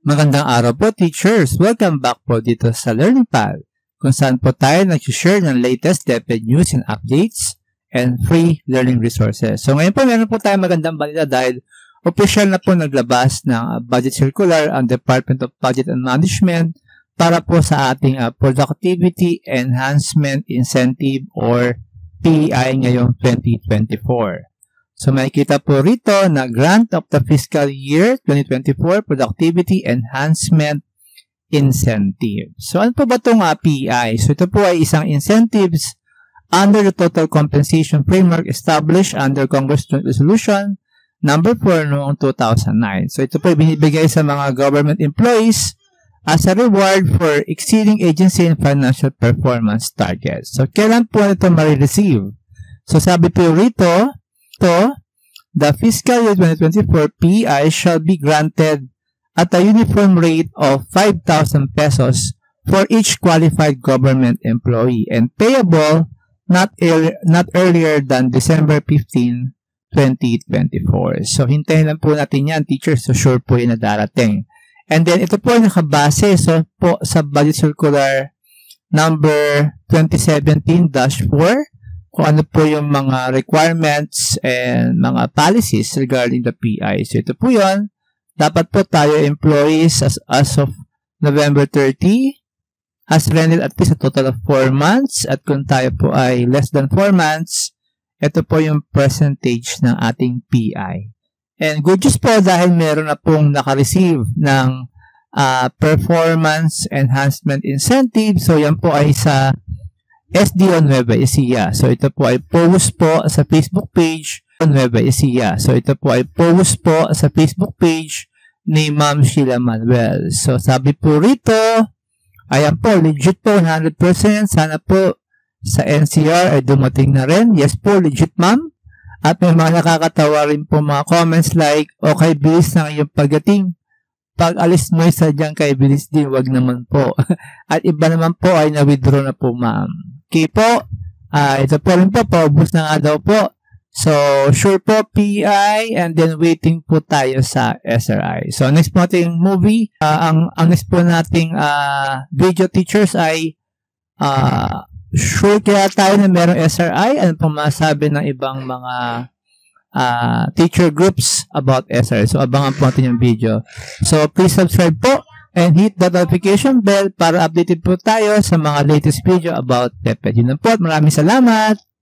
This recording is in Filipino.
Magandang araw po, teachers! Welcome back po dito sa LearningPal, kung saan po tayo nag-share ng latest DepEd news and updates and free learning resources. So ngayon po, meron po tayong magandang balita dahil official na po naglabas ng budget circular ang Department of Budget and Management para po sa ating Productivity Enhancement Incentive or PEI ngayong 2024. So makikita po rito na grant of the fiscal year 2024 Productivity Enhancement Incentive. So ano po ba itong PEI? So ito po ay isang incentives under the Total Compensation Framework established under Congress Joint Resolution number 4 noong 2009. So ito po ay binibigay sa mga government employees as a reward for exceeding agency and financial performance targets. So kailan po ito ma-receive? So sabi po rito, the fiscal year 2024 PEI shall be granted at a uniform rate of 5,000 pesos for each qualified government employee and payable not earlier than December 15, 2024. So, hintayin lang po natin yan, teachers. So, sure po yun na darating. And then, ito po ay nakabase po sa Budget Circular number 2017-4 kung ano po yung mga requirements and mga policies regarding the PEI. So, ito po yun. Dapat po tayo employees as of November 30 has rendered at least a total of 4 months. At kung tayo po ay less than 4 months, ito po yung percentage ng ating PEI. And good news po dahil meron na pong naka-receive ng performance enhancement incentive. So, yan po ay sa SDO Nueva Ecija. So, ito po ay post po sa Facebook page Nueva Ecija. So, ito po ay post po sa Facebook page ni Ma'am Sheila Manuel. So, sabi po rito, ayan po, legit po, 100%. Sana po sa NCR ay dumating na rin. Yes po, legit ma'am. At may mga nakakatawa rin po mga comments like, okay, bilis na iyong pagdating. Pag alis mo ay sadyang kay bilis din, wag naman po. At iba naman po ay na-withdraw na po ma'am. Okay po, ito po rin po, paubos na nga daw po. So, sure po, PEI, and then waiting po tayo sa SRI. So, next po nating movie, ang next po nating video teachers ay sure kaya tayo na merong SRI. Ano pong masabi ng ibang mga teacher groups about SRI. So, abangan po natin yung video. So, please subscribe po and hit the notification bell para updated po tayo sa mga latest video about DepEd. Yun lang po at maraming salamat!